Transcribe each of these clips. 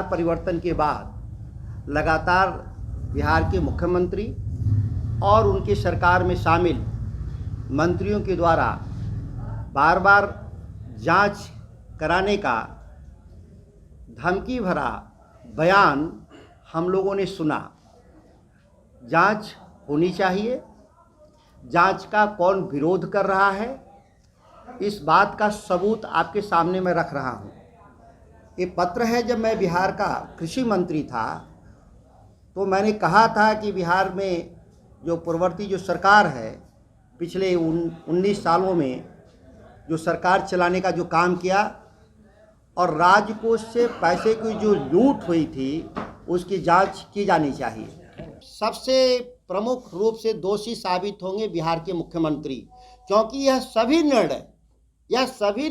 सरकार परिवर्तन के बाद लगातार बिहार के मुख्यमंत्री और उनके सरकार में शामिल मंत्रियों के द्वारा बार बार जांच कराने का धमकी भरा बयान हम लोगों ने सुना। जांच होनी चाहिए, जांच का कौन विरोध कर रहा है, इस बात का सबूत आपके सामने मैं रख रहा हूँ। ये पत्र है, जब मैं बिहार का कृषि मंत्री था तो मैंने कहा था कि बिहार में जो पूर्ववर्ती जो सरकार है, पिछले 19 सालों में जो सरकार चलाने का जो काम किया और राजकोष से पैसे की जो लूट हुई थी उसकी जांच की जानी चाहिए। सबसे प्रमुख रूप से दोषी साबित होंगे बिहार के मुख्यमंत्री, क्योंकि यह सभी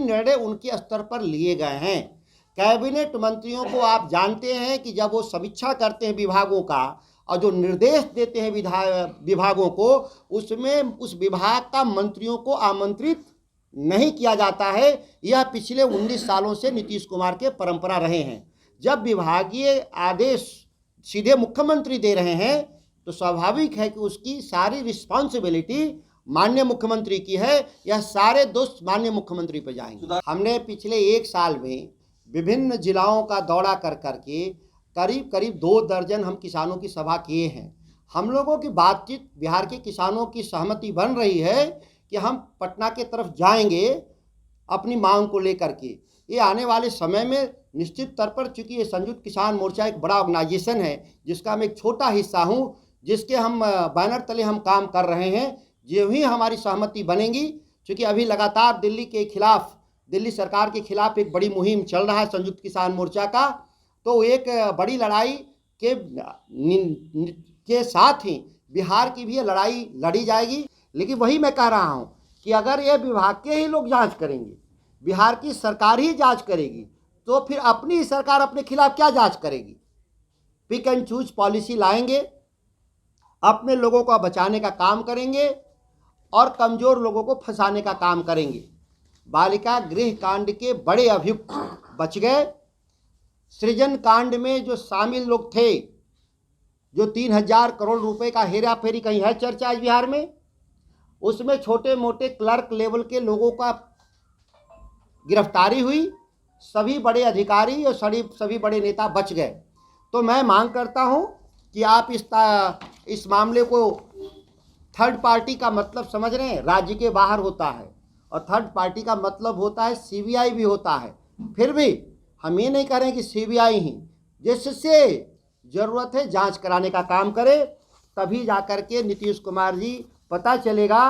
निर्णय उनके स्तर पर लिए गए हैं। कैबिनेट मंत्रियों को आप जानते हैं कि जब वो समीक्षा करते हैं विभागों का और जो निर्देश देते हैं विभागों को, उसमें उस विभाग का मंत्रियों को आमंत्रित नहीं किया जाता है। यह पिछले 19 सालों से नीतीश कुमार के परंपरा रहे हैं। जब विभागीय आदेश सीधे मुख्यमंत्री दे रहे हैं तो स्वाभाविक है कि उसकी सारी रिस्पॉन्सिबिलिटी माननीय मुख्यमंत्री की है। यह सारे दोष माननीय मुख्यमंत्री पर जाएंगे। हमने पिछले 1 साल में विभिन्न जिलाओं का दौरा कर करके करीब 2 दर्जन हम किसानों की सभा किए हैं। हम लोगों की बातचीत, बिहार के किसानों की सहमति बन रही है कि हम पटना के तरफ जाएंगे अपनी मांग को लेकर के। ये आने वाले समय में निश्चित तौर पर, चूँकि ये संयुक्त किसान मोर्चा एक बड़ा ऑर्गेनाइजेशन है जिसका मैं एक छोटा हिस्सा हूँ, जिसके हम बैनर तले हम काम कर रहे हैं, जो ही हमारी सहमति बनेगी, चूँकि अभी लगातार दिल्ली सरकार के खिलाफ एक बड़ी मुहिम चल रहा है संयुक्त किसान मोर्चा का, तो एक बड़ी लड़ाई के साथ ही बिहार की भी लड़ाई लड़ी जाएगी। लेकिन वही मैं कह रहा हूँ कि अगर ये विभाग के ही लोग जांच करेंगे, बिहार की सरकार ही जांच करेगी, तो फिर अपनी सरकार अपने खिलाफ क्या जांच करेगी? पिक एंड चूज पॉलिसी लाएंगे, अपने लोगों को बचाने का काम करेंगे और कमज़ोर लोगों को फंसाने का काम करेंगे। बालिका गृह कांड के बड़े अभियुक्त बच गए। सृजन कांड में जो शामिल लोग थे, जो 3000 करोड़ रुपए का हेरा फेरी, कहीं है चर्चा आज बिहार में? उसमें छोटे मोटे क्लर्क लेवल के लोगों का गिरफ्तारी हुई, सभी बड़े अधिकारी और सभी बड़े नेता बच गए। तो मैं मांग करता हूं कि आप इस मामले को, थर्ड पार्टी का मतलब समझ रहे हैं, राज्य के बाहर होता है, और थर्ड पार्टी का मतलब होता है सीबीआई भी होता है। फिर भी हम ये नहीं करें कि सीबीआई ही, जिससे ज़रूरत है जांच कराने का काम करे, तभी जाकर के नीतीश कुमार जी पता चलेगा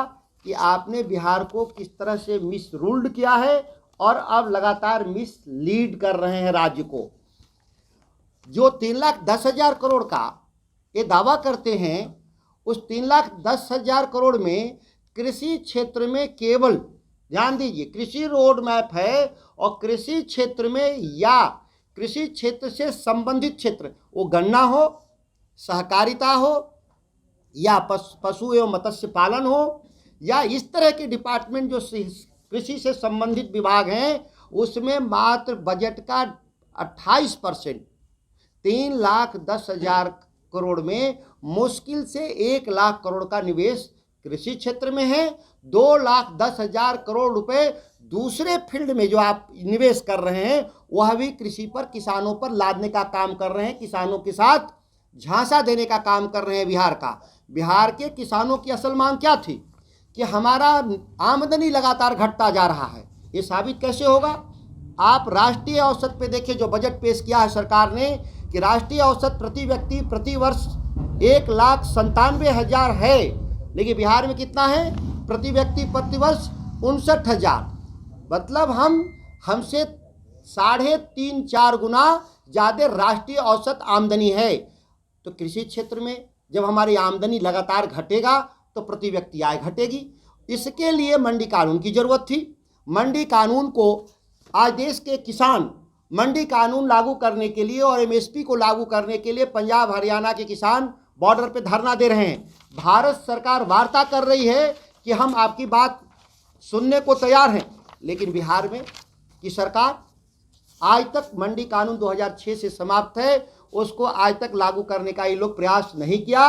कि आपने बिहार को किस तरह से मिस रूल्ड किया है और अब लगातार मिस लीड कर रहे हैं राज्य को। जो 3,10,000 करोड़ का ये दावा करते हैं, उस 3,10,000 करोड़ में कृषि क्षेत्र में केवल, ध्यान दीजिए, कृषि रोड मैप है, और कृषि क्षेत्र में या कृषि क्षेत्र से संबंधित क्षेत्र, वो गन्ना हो, सहकारिता हो, या पशु एवं मत्स्य पालन हो, या इस तरह के डिपार्टमेंट जो कृषि से संबंधित विभाग हैं, उसमें मात्र बजट का 28%, 3,10,000 करोड़ में मुश्किल से 1,00,000 करोड़ का निवेश कृषि क्षेत्र में है। 2,10,000 करोड़ रुपए दूसरे फील्ड में जो आप निवेश कर रहे हैं, वह भी कृषि पर, किसानों पर लादने का काम कर रहे हैं, किसानों के साथ झांसा देने का काम कर रहे हैं बिहार का। बिहार के किसानों की असल मांग क्या थी कि हमारा आमदनी लगातार घटता जा रहा है। ये साबित कैसे होगा? आप राष्ट्रीय औसत पे देखिए, जो बजट पेश किया है सरकार ने, कि राष्ट्रीय औसत प्रति व्यक्ति प्रति वर्ष 1,97,000 है, लेकिन बिहार में कितना है? प्रति व्यक्ति प्रति वर्ष 59,000। मतलब हमसे 3.5-4 गुना ज़्यादा राष्ट्रीय औसत आमदनी है। तो कृषि क्षेत्र में जब हमारी आमदनी लगातार घटेगा तो प्रति व्यक्ति आय घटेगी। इसके लिए मंडी कानून की ज़रूरत थी। मंडी कानून को आज देश के किसान मंडी कानून लागू करने के लिए और एमएसपी को लागू करने के लिए पंजाब हरियाणा के किसान बॉर्डर पे धरना दे रहे हैं। भारत सरकार वार्ता कर रही है कि हम आपकी बात सुनने को तैयार हैं, लेकिन बिहार में की सरकार आज तक मंडी कानून 2006 से समाप्त है, उसको आज तक लागू करने का ये लोग प्रयास नहीं किया।